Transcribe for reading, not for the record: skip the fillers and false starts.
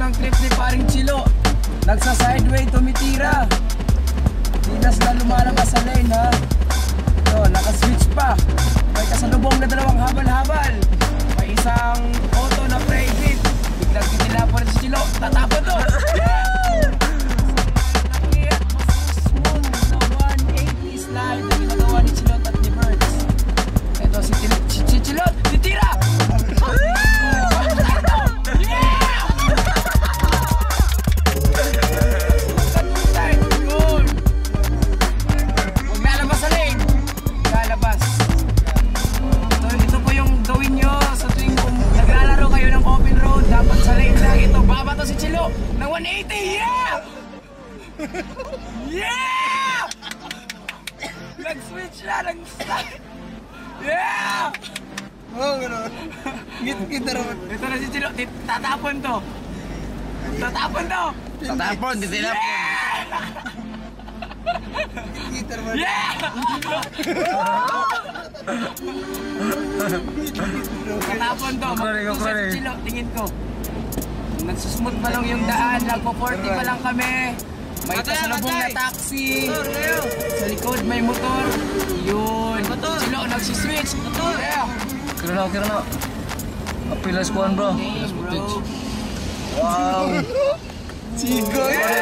Ng trip ni paring Chilo, nagsa-sideway tumitira. Dinas na lumalabas sa lane ha. So, naka-switch pa. May kasalubong na dalawang habal-habal. May isang auto na private. Biglang titila pa rin si Chilo. Tatapon to! Smooth na 180 slide na ginagawa ni Chilot at ni Birds. Ito si Chilot, titira! Na 180, yeah! Yeah! Nag-switch na, nag-start! Yeah! Oo, gano'n. Kita naman. Ito na si Chilo, tatapon to! Tatapon to! Tatapon, titilapon! Kita naman. Yeah! Tatapon to! Magpusa si Chilo, tingin ko. Nagsusmooth pa lang yung daan, nagpo-40 pa lang kami. May kasalubong na taxi. Sa likod may motor. Yun. Chilo, nagsiswitch. Yeah. Kira na. Apilas kuhan bro. Hey, bro. Wow. Chico, yeah!